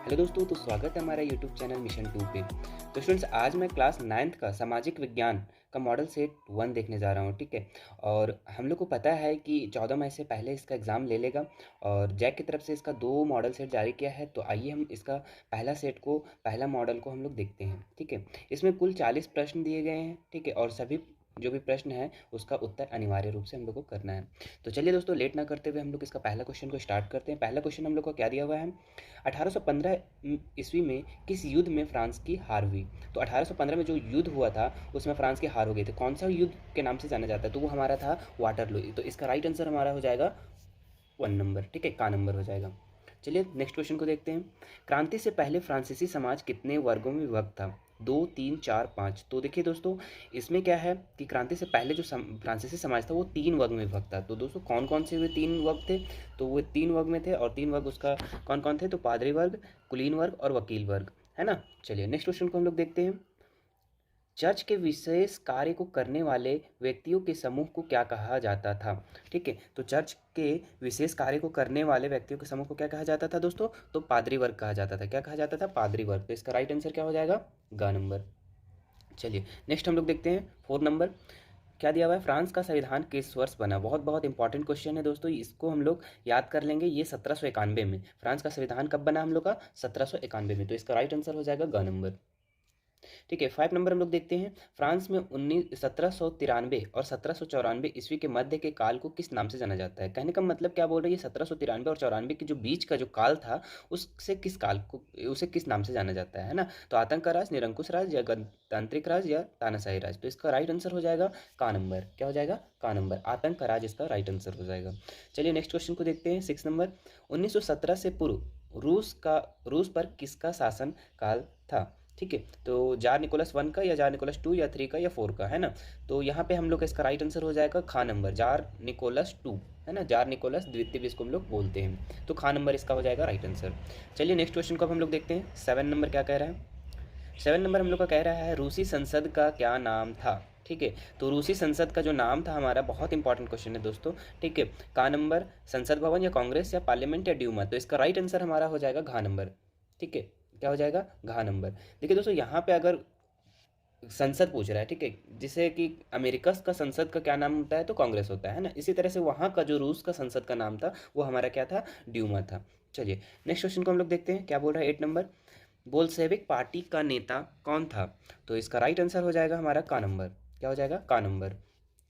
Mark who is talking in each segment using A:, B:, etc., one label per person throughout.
A: Hello दोस्तों, तो स्वागत है हमारा यूट्यूब चैनल मिशन 2 पे। तो स्टूडेंट्स, आज मैं क्लास 9th का सामाजिक विज्ञान का मॉडल सेट 1 देखने जा रहा हूँ, ठीक है। और हम लोग को पता है कि 14 मई से पहले इसका एग्ज़ाम ले लेगा और जैक की तरफ से इसका 2 मॉडल सेट जारी किया है। तो आइए हम इसका पहला मॉडल को हम लोग देखते हैं, ठीक है। इसमें कुल 40 प्रश्न दिए गए हैं, ठीक है, और सभी जो भी प्रश्न है उसका उत्तर अनिवार्य रूप से हम लोग को करना है। तो चलिए दोस्तों, लेट ना करते हुए हम लोग इसका पहला क्वेश्चन को स्टार्ट करते हैं। पहला क्वेश्चन हम लोग को क्या दिया हुआ है, 1815 ईस्वी में किस युद्ध में फ्रांस की हार हुई। तो 1815 में जो युद्ध हुआ था उसमें फ्रांस की हार हो गई थी। कौन सा युद्ध के नाम से जाना जाता है, तो वो हमारा था वाटरलू। तो इसका राइट आंसर हमारा हो जाएगा 1 नंबर, ठीक है, का नंबर हो जाएगा। चलिए नेक्स्ट क्वेश्चन को देखते हैं। क्रांति से पहले फ्रांसीसी समाज कितने वर्गों में विभक्त था। 2, 3, 4, 5। तो देखिए दोस्तों, इसमें क्या है कि क्रांति से पहले जो फ्रांसीसी समाज था वो 3 वर्ग में विभक्त था। तो दोस्तों कौन कौन से वे 3 वर्ग थे, तो वो 3 वर्ग में थे और 3 वर्ग उसका कौन कौन थे, तो पादरी वर्ग, कुलीन वर्ग और वकील वर्ग, है ना। चलिए नेक्स्ट क्वेश्चन को हम लोग देखते हैं। चर्च के विशेष कार्य को करने वाले व्यक्तियों के समूह को क्या कहा जाता था, ठीक है। तो चर्च के विशेष कार्य को करने वाले व्यक्तियों के समूह को क्या कहा जाता था दोस्तों, तो पादरी वर्ग कहा जाता था। क्या कहा जाता था, पादरी वर्ग। तो इसका राइट आंसर क्या हो जाएगा, ग नंबर। चलिए नेक्स्ट हम लोग देखते हैं 4 नंबर। क्या दिया हुआ है, फ्रांस का संविधान किस वर्ष बना। बहुत बहुत इंपॉर्टेंट क्वेश्चन है दोस्तों, इसको हम लोग याद कर लेंगे। ये 1791 में फ्रांस का संविधान कब बना हम लोग का, 1791 में। तो इसका राइट आंसर हो जाएगा ग नंबर, ठीक है। 5 नंबर हम लोग देखते हैं। फ्रांस में 1793 और 1794 ईस्वी के मध्य के काल को किस नाम से जाना जाता है। कहने का मतलब क्या बोल रही है, 1793 और 94 के जो बीच का जो काल था उससे किस काल को, उसे किस नाम से जाना जाता है ना। तो आतंक का राज, निरंकुश राज या गणतांत्रिक राज या तानाशाही राज। तो इसका राइट आंसर हो जाएगा का नंबर। क्या हो जाएगा, का नंबर। आतंक का राज इसका राइट आंसर हो जाएगा। चलिए नेक्स्ट क्वेश्चन को देखते हैं 6 नंबर। 1917 से पूर्व रूस पर किसका शासन काल था, ठीक है। तो जार निकोलस 1 का या जार निकोलस 2 या 3 का या 4 का, है ना। तो यहाँ पे हम लोग का इसका राइट आंसर हो जाएगा खा नंबर, जार निकोलस 2, है ना। जार निकोलस द्वितीय भी इसको हम लोग बोलते हैं। तो खा नंबर इसका हो जाएगा राइट आंसर। चलिए नेक्स्ट क्वेश्चन को अब हम लोग देखते हैं। 7 नंबर क्या कह रहा है। 7 नंबर हम लोग का कह रहा है, रूसी संसद का क्या नाम था, ठीक है। तो रूसी संसद का जो नाम था हमारा, बहुत इंपॉर्टेंट क्वेश्चन है दोस्तों, ठीक है। का नंबर, संसद भवन या कांग्रेस या पार्लियामेंट या ड्यूमा। तो इसका राइट आंसर हमारा हो जाएगा घा नंबर, ठीक है। क्या हो जाएगा, घा नंबर। देखिए दोस्तों, यहाँ पे अगर संसद पूछ रहा है, ठीक है, जिसे कि अमेरिका का संसद का क्या नाम होता है, तो कांग्रेस होता है ना। इसी तरह से वहाँ का जो रूस का संसद का नाम था वो हमारा क्या था, ड्यूमा था। चलिए नेक्स्ट क्वेश्चन को हम लोग देखते हैं। क्या बोल रहा है 8 नंबर, बोल्शेविक पार्टी का नेता कौन था। तो इसका राइट आंसर हो जाएगा हमारा का नंबर। क्या हो जाएगा, का नंबर।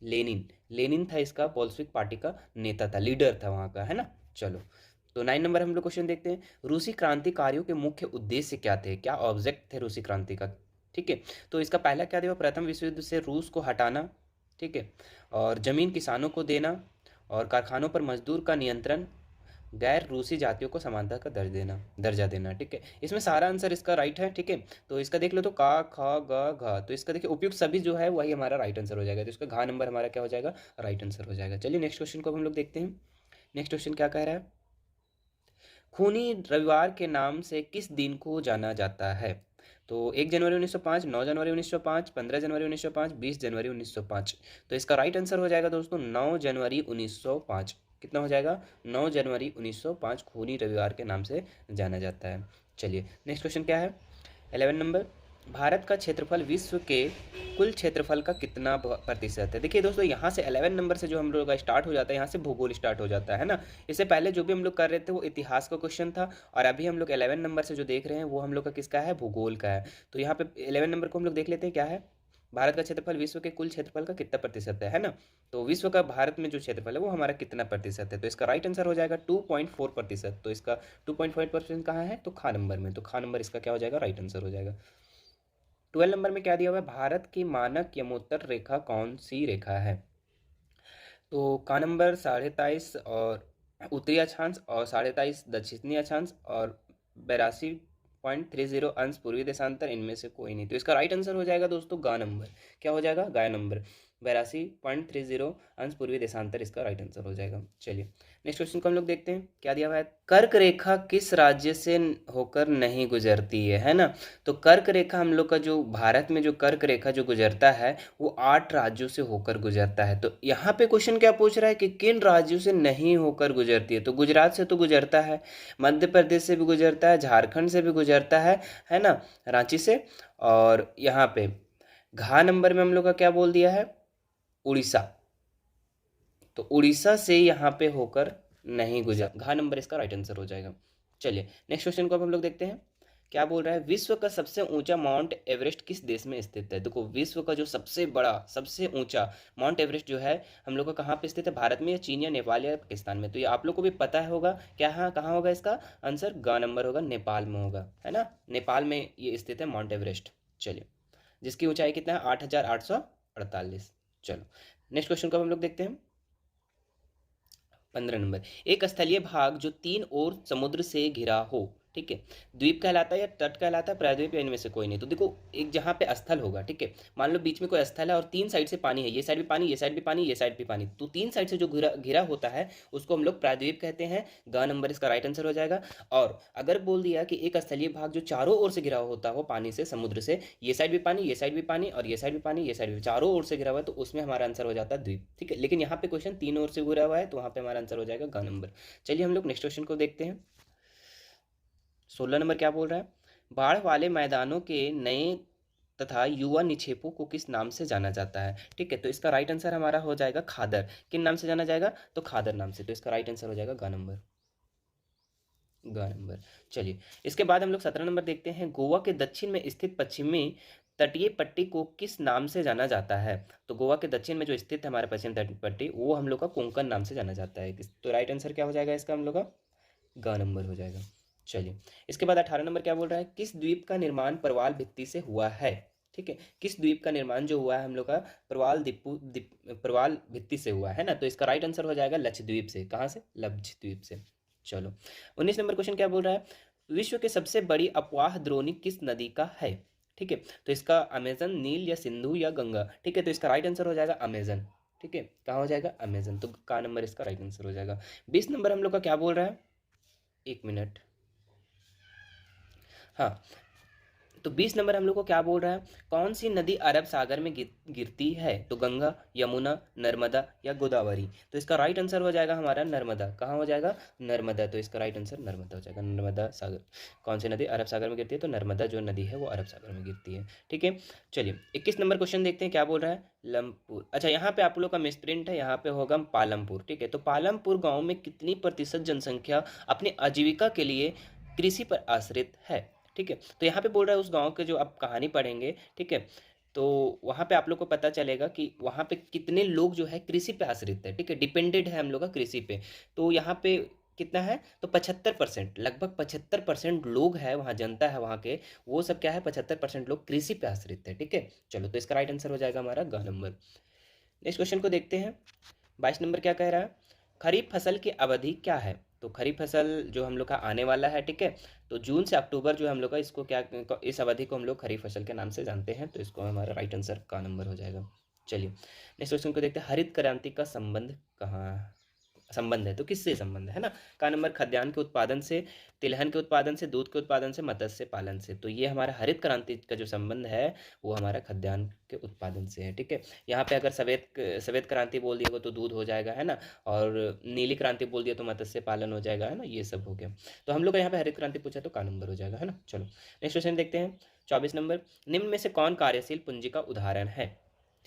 A: लेनिन, लेनिन था इसका बोल्शेविक पार्टी का नेता था, लीडर था वहाँ का, है ना। चलो, तो 9 नंबर हम लोग क्वेश्चन देखते हैं। रूसी क्रांतिकारियों के मुख्य उद्देश्य क्या थे, क्या ऑब्जेक्ट थे रूसी क्रांति का, ठीक है। तो इसका पहला क्या दिया, प्रथम विश्व युद्ध से रूस को हटाना, ठीक है, और जमीन किसानों को देना, और कारखानों पर मजदूर का नियंत्रण, गैर रूसी जातियों को समानता का दर्जा देना, ठीक है। इसमें सारा आंसर इसका राइट है, ठीक है। तो इसका देख लो, तो का ख ग घ, तो इसका देखिए उपयुक्त सभी जो है वही हमारा राइट आंसर हो जाएगा। तो इसका घा नंबर हमारा क्या हो जाएगा, राइट आंसर हो जाएगा। चलिए नेक्स्ट क्वेश्चन को हम लोग देखते हैं। नेक्स्ट क्वेश्चन क्या कह रहा है, खूनी रविवार के नाम से किस दिन को जाना जाता है। तो 1 जनवरी 1905, 9 जनवरी 1905, 15 जनवरी 1905, 20 जनवरी 1905। तो इसका राइट आंसर हो जाएगा दोस्तों 9 जनवरी 1905। कितना हो जाएगा, 9 जनवरी 1905 खूनी रविवार के नाम से जाना जाता है। चलिए नेक्स्ट क्वेश्चन क्या है, 11 नंबर। भारत का क्षेत्रफल विश्व के कुल क्षेत्रफल का कितना प्रतिशत है। देखिए दोस्तों, यहाँ से 11 नंबर से जो हम लोग का स्टार्ट हो जाता है, यहाँ से भूगोल स्टार्ट हो जाता है ना। इससे पहले जो भी हम लोग कर रहे थे वो इतिहास का क्वेश्चन था, और अभी हम लोग 11 नंबर से जो देख रहे हैं वो हम लोग का किसका है, भूगोल का है। तो यहाँ पे 11 नंबर को हम लोग देख लेते हैं क्या है, भारत का क्षेत्रफल विश्व के कुल क्षेत्रफल का कितना प्रतिशत है ना। तो विश्व का भारत में जो क्षेत्रफल है वो हमारा कितना प्रतिशत है। तो इसका राइट आंसर हो जाएगा 2.4%। तो इसका 2.5% कहाँ है, तो खा नंबर में। तो खा नंबर इसका क्या हो जाएगा, राइट आंसर हो जाएगा। 12 नंबर में क्या दिया हुआ है, भारत की मानक यमोत्तर रेखा कौन सी रेखा है। तो का नंबर 23.5 और उत्तरी अक्षांश, और 23.5 दक्षिणी अक्षांश, और 82.30 अंश पूर्वी देशांतर, इनमें से कोई नहीं। तो इसका राइट आंसर हो जाएगा दोस्तों गा नंबर। क्या हो जाएगा, गा नंबर। 82.30 अंश पूर्वी देशांतर इसका राइट आंसर हो जाएगा। चलिए नेक्स्ट क्वेश्चन को हम लोग देखते हैं क्या दिया हुआ है। कर्क रेखा किस राज्य से होकर नहीं गुजरती है ना। तो कर्क रेखा हम लोग का जो भारत में जो कर्क रेखा जो गुजरता है वो 8 राज्यों से होकर गुजरता है। तो यहाँ पे क्वेश्चन क्या पूछ रहा है कि किन राज्यों से नहीं होकर गुजरती है। तो गुजरात से तो गुजरता है, मध्य प्रदेश से भी गुजरता है, झारखंड से भी गुजरता है ना, रांची से। और यहाँ पे घ नंबर में हम लोग का क्या बोल दिया है, उड़ीसा। तो उड़ीसा से यहाँ पे होकर नहीं गुजर, घ नंबर इसका राइट आंसर हो जाएगा। चलिए नेक्स्ट क्वेश्चन को अब हम लोग देखते हैं क्या बोल रहा है। विश्व का सबसे ऊंचा माउंट एवरेस्ट किस देश में स्थित है। देखो विश्व का जो सबसे बड़ा सबसे ऊंचा माउंट एवरेस्ट जो है हम लोग का कहाँ पे स्थित है, भारत में या चीन या नेपाल या पाकिस्तान में। तो ये आप लोग को भी पता है होगा क्या, हाँ कहाँ होगा इसका आंसर, ग नंबर होगा, नेपाल में होगा, है ना, नेपाल में ये स्थित है माउंट एवरेस्ट। चलिए जिसकी ऊंचाई कितना है 8,848। चलो नेक्स्ट क्वेश्चन को हम लोग देखते हैं 15 नंबर। एक स्थलीय भाग जो तीन ओर समुद्र से घिरा हो, ठीक है, द्वीप कहलाता है या तट कहलाता है, प्रायद्वीप या इनमें से कोई नहीं। तो देखो एक जहाँ पे स्थल होगा, ठीक है, मान लो बीच में कोई स्थल है और तीन साइड से पानी है, ये साइड भी पानी, ये साइड भी पानी, ये साइड भी पानी, तो तीन साइड से जो घिरा घिरा होता है उसको हम लोग प्रायद्वीप कहते हैं। ग नंबर इसका राइट आंसर हो जाएगा। और अगर बोल दिया कि एक स्थलीय भाग जो चारों ओर से घिरा होता हो पानी से, समुद्र से, ये साइड भी पानी, ये साइड भी पानी और ये साइड भी पानी, ये साइड भी, चारों ओर से घिरा हुआ है, तो उसमें हमारा आंसर हो जाता है द्वीप, ठीक है। लेकिन यहाँ पे क्वेश्चन तीन ओर से घिरा हुआ है तो वहाँ पे हमारा आंसर हो जाएगा ग नंबर। चलिए हम लोग नेक्स्ट क्वेश्चन को देखते हैं 16 नंबर क्या बोल रहा है। बाढ़ वाले मैदानों के नए तथा युवा निक्षेपों को किस नाम से जाना जाता है, ठीक है। तो इसका राइट आंसर हमारा हो जाएगा खादर। किन नाम से जाना जाएगा, तो खादर नाम से। तो इसका राइट आंसर हो जाएगा ग नंबर, ग नंबर। चलिए इसके बाद हम लोग 17 नंबर देखते हैं। गोवा के दक्षिण में स्थित पश्चिमी तटीय पट्टी को किस नाम से जाना जाता है। तो गोवा के दक्षिण में जो स्थित है हमारे पश्चिम तटीय पट्टी, वो हम लोग का कोंकण नाम से जाना जाता है। तो राइट आंसर क्या हो जाएगा इसका हम लोग का, ग नंबर हो जाएगा। चलिए इसके बाद 18 नंबर क्या बोल रहा है। किस द्वीप का निर्माण प्रवाल भित्ति से हुआ है, ठीक है, किस द्वीप का निर्माण जो हुआ है हम लोग का प्रवाल भित्ति से हुआ है ना। तो इसका राइट आंसर हो जाएगा लक्षद्वीप से। कहाँ से, लक्षद्वीप से। चलो 19 नंबर क्वेश्चन क्या बोल रहा है। विश्व के सबसे बड़ी अपवाह द्रोणी किस नदी का है, ठीक है। तो इसका अमेजन, नील या सिंधु या गंगा, ठीक है। तो इसका राइट आंसर हो जाएगा अमेजन, ठीक है। कहाँ हो जाएगा, अमेजन। तो का नंबर इसका राइट आंसर हो जाएगा। 20 नंबर हम लोग का क्या बोल रहा है, एक मिनट, हाँ। तो 20 नंबर हम लोग को क्या बोल रहा है, कौन सी नदी अरब सागर में गिरती है। तो गंगा, यमुना, नर्मदा या गोदावरी। तो इसका राइट आंसर हो जाएगा हमारा नर्मदा। कहाँ हो जाएगा, नर्मदा। तो इसका राइट आंसर नर्मदा हो जाएगा। नर्मदा सागर, कौन सी नदी अरब सागर में गिरती है, तो नर्मदा जो नदी है वो अरब सागर में गिरती है, ठीक है। चलिए 21 नंबर क्वेश्चन देखते हैं क्या बोल रहा है। लमपुर, अच्छा यहाँ पे आप लोग का मिसप्रिंट है, यहाँ पे होगा पालमपुर, ठीक है। तो पालमपुर गाँव में कितनी प्रतिशत जनसंख्या अपनी आजीविका के लिए कृषि पर आश्रित है, ठीक है। तो यहाँ पे बोल रहा है उस गांव के जो आप कहानी पढ़ेंगे, ठीक है, तो वहाँ पे आप लोग को पता चलेगा कि वहाँ पे कितने लोग जो है कृषि पे आश्रित है, ठीक है, डिपेंडेड है हम लोग का कृषि पे। तो यहाँ पे कितना है, तो 75%, लगभग 75% लोग है वहाँ, जनता है वहाँ के, वो सब क्या है, 75% लोग कृषि पे आश्रित है, ठीक है। चलो तो इसका राइट आंसर हो जाएगा हमारा ग नंबर। नेक्स्ट क्वेश्चन को देखते हैं 22 नंबर क्या कह रहा है। खरीफ फसल की अवधि क्या है। तो खरीफ फसल जो हम लोग का आने वाला है, ठीक है, तो जून से अक्टूबर जो हम लोग का, इसको क्या, इस अवधि को हम लोग खरीफ फसल के नाम से जानते हैं। तो इसको हमारा राइट आंसर का नंबर हो जाएगा। चलिए नेक्स्ट क्वेश्चन को देखते हैं। हरित क्रांति का संबंध है, तो किससे संबंध है ना। का नंबर खाद्यान्न के उत्पादन से, तिलहन के उत्पादन से, दूध के उत्पादन से, मत्स्य पालन से। तो ये हमारा हरित क्रांति का जो संबंध है वो हमारा खाद्यान्न के उत्पादन से है, ठीक है। यहाँ पे अगर सफेद क्रांति बोल दिया तो दूध हो जाएगा, है ना, और नीली क्रांति बोल दिया तो मत्स्य पालन हो जाएगा, है ना, ये सब हो गया। तो हम लोग का यहाँ पे हरित क्रांति पूछा तो का नंबर हो जाएगा, है ना। चलो नेक्स्ट क्वेश्चन देखते हैं 24 नंबर। निम्न में से कौन कार्यशील पूंजी का उदाहरण है,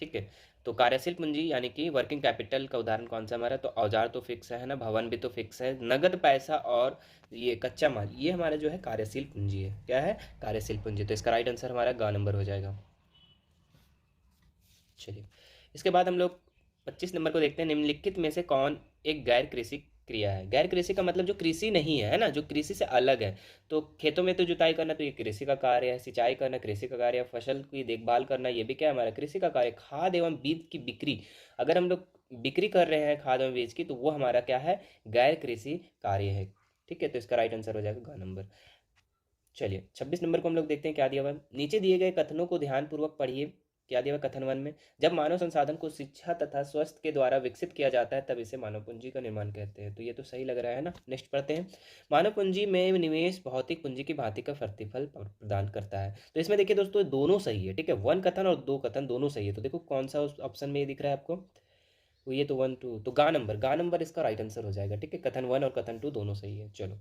A: ठीक है। तो कार्यशील पूंजी यानी कि वर्किंग कैपिटल का उदाहरण कौन सा हमारा, तो औजार तो फिक्स है ना, भवन भी तो फिक्स है, नगद पैसा और ये कच्चा माल, ये हमारा जो है कार्यशील पूंजी है। क्या है, कार्यशील पूंजी। तो इसका राइट आंसर हमारा ग नंबर हो जाएगा। चलिए इसके बाद हम लोग 25 नंबर को देखते हैं। निम्नलिखित में से कौन एक गैर कृषि क्रिया है। गैर कृषि का मतलब जो कृषि नहीं है ना, जो कृषि से अलग है। तो खेतों में तो जुताई करना तो ये कृषि का कार्य है, सिंचाई करना कृषि का कार्य है, फसल की देखभाल करना ये भी क्या है, हमारा कृषि का कार्य। खाद एवं बीज की बिक्री, अगर हम लोग बिक्री कर रहे हैं खाद एवं बीज की, तो वो हमारा क्या है, गैर कृषि कार्य है, ठीक है। तो इसका राइट आंसर हो जाएगा ग नंबर। चलिए 26 नंबर को हम लोग देखते हैं क्या दिया हुआ है। नीचे दिए गए कथनों को ध्यानपूर्वक पढ़िए
B: क्या दिया हुआ कथन 1 में, जब मानव संसाधन को शिक्षा तथा स्वास्थ्य के द्वारा विकसित किया जाता है तब इसे मानव पूंजी का निर्माण कहते हैं। तो ये तो सही लग रहा है ना। नेक्स्ट पढ़ते हैं। मानव पूंजी में निवेश भौतिक पूंजी की भांति का प्रतिफल प्रदान करता है। तो इसमें देखिए दोस्तों दोनों सही है, ठीक है, 1 कथन और 2 कथन दोनों सही है। तो देखो कौन सा उस ऑप्शन में ये दिख रहा है आपको, तो ये तो 1 2, तो गा नंबर इसका राइट आंसर हो जाएगा, ठीक है। कथन 1 और कथन 2 दोनों सही है। चलो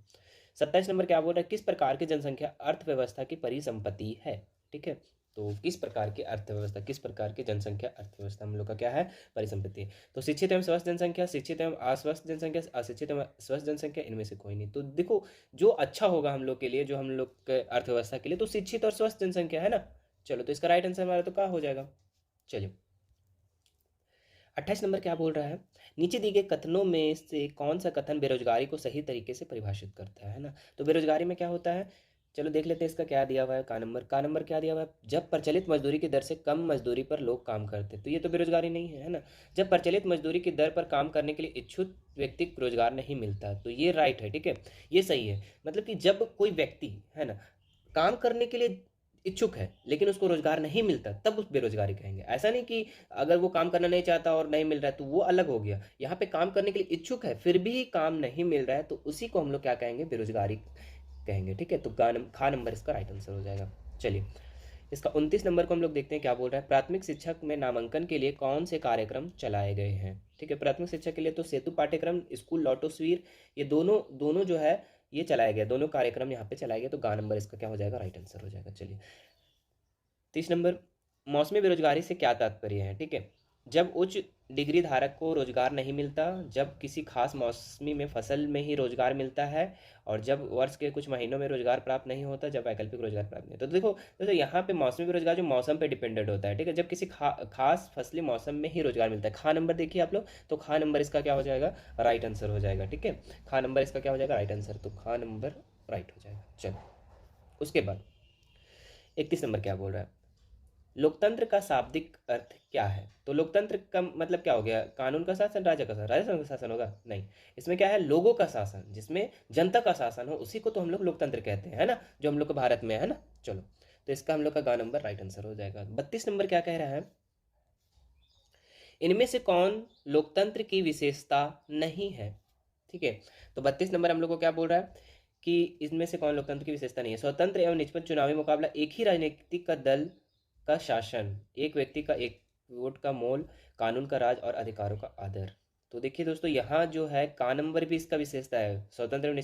B: 27 नंबर क्या बोल रहा है, किस प्रकार की जनसंख्या अर्थव्यवस्था की परिसंपत्ति है, ठीक है। तो किस प्रकार की अर्थव्यवस्था, किस प्रकार की जनसंख्या अर्थव्यवस्था हम लोग का क्या है, परिसंपत्ति। तो शिक्षित एवं स्वस्थ जनसंख्या, शिक्षित एवं अस्वस्थ जनसंख्या, अशिक्षित एवं स्वस्थ जनसंख्या, इनमें से कोई नहीं। तो देखो जो अच्छा होगा हम लोग के लिए, जो हम लोग के अर्थव्यवस्था के लिए, तो शिक्षित और स्वस्थ जनसंख्या है ना। चलो तो इसका राइट आंसर हमारा तो क्या हो जाएगा। चलिए 28 नंबर क्या बोल रहा है, नीचे दिए गए कथनों में से कौन सा कथन बेरोजगारी को सही तरीके से परिभाषित करता है ना। तो बेरोजगारी में क्या होता है, चलो देख लेते हैं इसका क्या दिया हुआ है। का नंबर क्या दिया हुआ है, जब प्रचलित मजदूरी की दर से कम मजदूरी पर लोग काम करते हैं। तो ये तो बेरोजगारी नहीं है, है ना। जब प्रचलित मजदूरी की दर पर काम करने के लिए इच्छुक व्यक्ति को रोजगार नहीं मिलता, तो ये राइट है, ठीक है, ये सही है। मतलब कि जब कोई व्यक्ति है ना काम करने के लिए इच्छुक है लेकिन उसको रोजगार नहीं मिलता, तब उस बेरोजगारी कहेंगे। ऐसा नहीं कि अगर वो काम करना नहीं चाहता और नहीं मिल रहा है तो वो अलग हो गया। यहाँ पे काम करने के लिए इच्छुक है फिर भी काम नहीं मिल रहा है, तो उसी को हम लोग क्या कहेंगे, बेरोजगारी कहेंगे, ठीक है। तो खा नंबर इसका राइट आंसर हो जाएगा। चलिए इसका 29 नंबर को हम लोग देखते हैं क्या बोल रहा है, प्राथमिक शिक्षक में नामांकन के लिए कौन से कार्यक्रम चलाए गए हैं, ठीक है। प्राथमिक शिक्षक के लिए तो सेतु पाठ्यक्रम, स्कूल लॉटोस्वीर, ये दोनों दोनों जो है ये चलाए गए, दोनों कार्यक्रम यहाँ पे चलाए गए। तो गा नंबर इसका क्या हो जाएगा, राइट आंसर हो जाएगा। चलिए 30 नंबर, मौसमी बेरोजगारी से क्या तात्पर्य है, ठीक है। जब उच्च डिग्री धारक को रोजगार नहीं मिलता, जब किसी खास मौसमी में फसल में ही रोजगार मिलता है, और जब वर्ष के कुछ महीनों में रोजगार प्राप्त नहीं होता, जब वैकल्पिक रोजगार प्राप्त नहीं होता। तो देखो दोस्तों यहाँ पे मौसमी बेरोजगार जो मौसम पे डिपेंडेंट होता है, ठीक है, जब किसी खास फसली मौसम में ही रोजगार मिलता है। खा नंबर देखिए आप लोग, तो खा नंबर इसका क्या हो जाएगा, राइट आंसर हो जाएगा, ठीक है। खा नंबर इसका क्या हो जाएगा, राइट आंसर। तो खा नंबर राइट हो जाएगा। चलो उसके बाद 31 नंबर क्या बोल रहा है, लोकतंत्र का शाब्दिक अर्थ क्या है। तो लोकतंत्र का मतलब क्या हो गया, कानून का शासन, राजा का शासन, राजा का शासन होगा नहीं। इसमें क्या है, लोगों का शासन, जिसमें जनता का शासन हो, उसी को तो हम लोग लोकतंत्र कहते हैं, है ना, जो हम लोग के भारत में है ना। चलो तो इसका हम लोग का गा नंबर राइट आंसर हो जाएगा। 32 नंबर क्या कह रहा है, इनमें से कौन लोकतंत्र की विशेषता नहीं है, ठीक है। तो 32 नंबर हम लोग को क्या बोल रहा है कि इसमें से कौन लोकतंत्र की विशेषता नहीं है, स्वतंत्र एवं निष्पक्ष चुनावी मुकाबला, एक ही राजनीतिक का दल का शासन, एक व्यक्ति का एक वोट का मोल, कानून का राज और अधिकारों का आदर। तो देखिए दोस्तों यहाँ जो है का नंबर भी इसका विशेषता है, स्वतंत्र एवं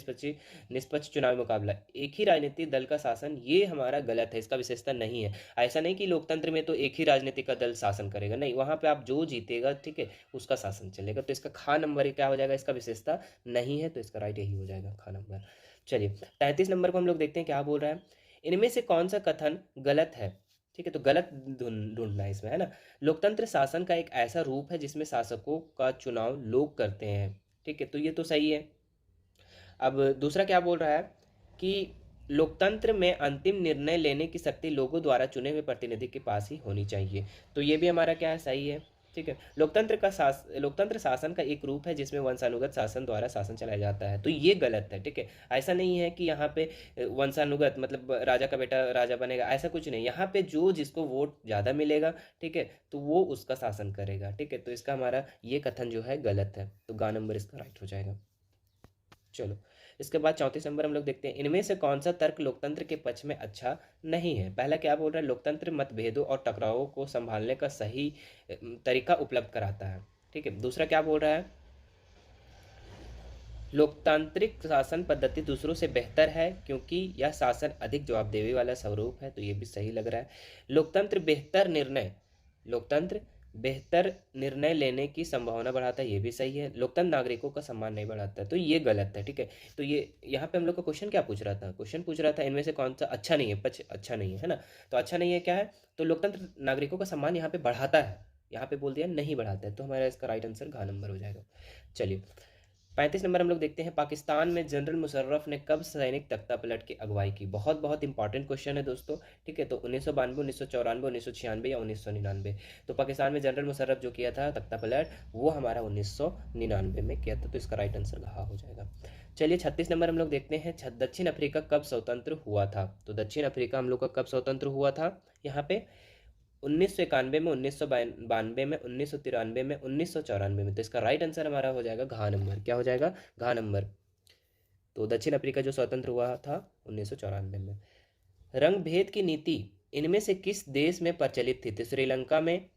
B: निष्पक्ष चुनावी मुकाबला, एक ही राजनीतिक दल का शासन, ये हमारा गलत है, इसका विशेषता नहीं है। ऐसा नहीं कि लोकतंत्र में तो एक ही राजनीतिक का दल शासन करेगा, नहीं, वहाँ पे आप जो जीतेगा, ठीक है, उसका शासन चलेगा। तो इसका खा नंबर क्या हो जाएगा, इसका विशेषता नहीं है, तो इसका राइट यही हो जाएगा, खा नंबर। चलिए 33 नंबर को हम लोग देखते हैं क्या बोल रहा है, इनमें से कौन सा कथन गलत है, ठीक है। तो गलत ढूंढना है इसमें, है ना। लोकतंत्र शासन का एक ऐसा रूप है जिसमें शासकों का चुनाव लोग करते हैं, ठीक है, तो ये तो सही है। अब दूसरा क्या बोल रहा है कि लोकतंत्र में अंतिम निर्णय लेने की शक्ति लोगों द्वारा चुने हुए प्रतिनिधि के पास ही होनी चाहिए, तो ये भी हमारा क्या है, सही है, ठीक है। लोकतंत्र शासन का एक रूप है जिसमें वंशानुगत शासन द्वारा शासन चलाया जाता है, तो ये गलत है, ठीक है। ऐसा नहीं है कि यहाँ पे वंशानुगत मतलब राजा का बेटा राजा बनेगा, ऐसा कुछ नहीं। यहाँ पे जो जिसको वोट ज़्यादा मिलेगा, ठीक है, तो वो उसका शासन करेगा, ठीक है। तो इसका हमारा ये कथन जो है गलत है, तो गा नंबर इसका राइट हो जाएगा। चलो इसके बाद 34 नंबर हम लोग देखते हैं, इनमें से कौन सा तर्क लोकतंत्र के पक्ष में अच्छा नहीं है। पहला क्या बोल रहा है, लोकतंत्र मतभेदों और टकरावों को संभालने का सही तरीका उपलब्ध कराता है, ठीक है। दूसरा क्या बोल रहा है, लोकतांत्रिक शासन पद्धति दूसरों से बेहतर है क्योंकि यह शासन अधिक जवाबदेही वाला स्वरूप है, तो ये भी सही लग रहा है। लोकतंत्र बेहतर निर्णय लेने की संभावना बढ़ाता है, ये भी सही है। लोकतंत्र नागरिकों का सम्मान नहीं बढ़ाता है, तो ये गलत है, ठीक है। तो ये यहाँ पे हम लोग का क्वेश्चन क्या पूछ रहा था, क्वेश्चन पूछ रहा था इनमें से कौन सा अच्छा नहीं है, पक्ष अच्छा नहीं है ना। तो अच्छा नहीं है क्या है, तो लोकतंत्र नागरिकों का सम्मान यहाँ पे बढ़ाता है, यहाँ पे बोल दिया नहीं बढ़ाता है, तो हमारा इसका राइट आंसर घ नंबर हो जाएगा। चलिए 35 नंबर हम लोग देखते हैं, पाकिस्तान में जनरल मुशर्रफ ने कब सैनिक तख्ता पलट की अगुवाई की। बहुत बहुत इंपॉर्टेंट क्वेश्चन है दोस्तों, ठीक है। तो 1992, 1994, 1996 या 1999। तो पाकिस्तान में जनरल मुशर्रफ जो किया था तख्ता पलट, वो हमारा 1999 में किया था, तो इसका राइट आंसर घा हो जाएगा। चलिए 36 नंबर हम लोग देखते हैं, दक्षिण अफ्रीका कब स्वतंत्र हुआ था। तो दक्षिण अफ्रीका हम लोग का कब स्वतंत्र हुआ था, यहाँ पे 1991 में, 1992 में, 1993 में, 1994 में। तो इसका राइट आंसर हमारा हो जाएगा घ नंबर। क्या हो जाएगा? घ नंबर। तो दक्षिण अफ्रीका जो स्वतंत्र हुआ था 1994 में। रंग भेद की नीति इनमें से किस देश में प्रचलित थी? तो श्रीलंका में,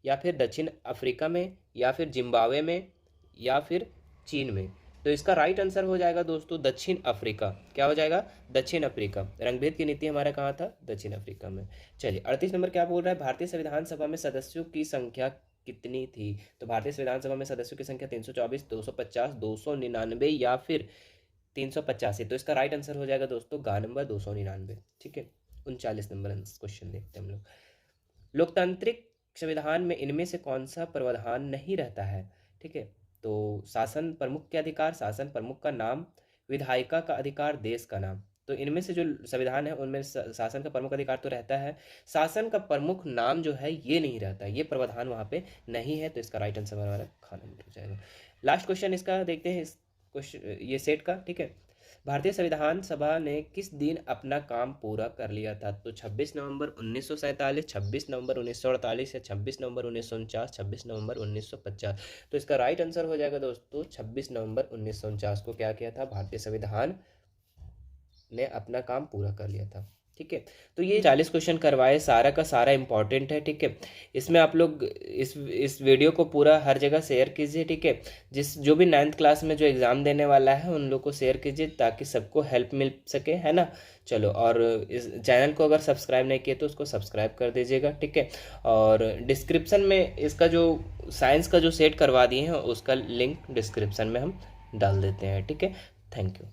B: या फिर दक्षिण अफ्रीका में, या फिर जिम्बाब्वे में, या फिर चीन में। तो इसका राइट आंसर हो जाएगा दोस्तों दक्षिण अफ्रीका। क्या हो जाएगा? दक्षिण अफ्रीका। रंगभेद की नीति हमारा कहाँ था? दक्षिण अफ्रीका में। चलिए 38 नंबर क्या बोल रहा है? भारतीय संविधान सभा में सदस्यों की संख्या कितनी थी? तो भारतीय संविधान सभा में सदस्यों की संख्या 324, 250, 299 या फिर 385। तो इसका राइट आंसर हो जाएगा दोस्तों गा नंबर 299। ठीक है, 39 नंबर क्वेश्चन देखते हैं हम लोग। लोकतांत्रिक संविधान में इनमें से कौन सा प्रावधान नहीं रहता है? ठीक है, तो शासन प्रमुख के अधिकार, शासन प्रमुख का नाम, विधायिका का अधिकार, देश का नाम। तो इनमें से जो संविधान है उनमें शासन का प्रमुख अधिकार तो रहता है, शासन का प्रमुख नाम जो है ये नहीं रहता, ये प्रावधान वहाँ पे नहीं है। तो इसका राइट आंसर हमारा ख नंबर हो जाएगा। लास्ट क्वेश्चन इसका देखते हैं, इस क्वेश्चन ये सेट का। ठीक है, भारतीय संविधान सभा ने किस दिन अपना काम पूरा कर लिया था? तो 26 नवंबर 1947, 26 नवंबर 1948 या 26 नवंबर 1949, 26 नवंबर 1950। तो इसका राइट आंसर हो जाएगा दोस्तों 26 नवंबर 1949 को क्या किया था? भारतीय संविधान ने अपना काम पूरा कर लिया था। ठीक है, तो ये 40 क्वेश्चन करवाए, सारा का सारा इंपॉर्टेंट है। ठीक है, इसमें आप लोग इस वीडियो को पूरा हर जगह शेयर कीजिए। ठीक है, जो भी 9th क्लास में जो एग्ज़ाम देने वाला है उन लोग को शेयर कीजिए ताकि सबको हेल्प मिल सके, है ना। चलो, और इस चैनल को अगर सब्सक्राइब नहीं किए तो उसको सब्सक्राइब कर दीजिएगा। ठीक है, और डिस्क्रिप्शन में इसका जो साइंस का जो सेट करवा दिए हैं उसका लिंक डिस्क्रिप्शन में हम डाल देते हैं। ठीक है, थैंक यू।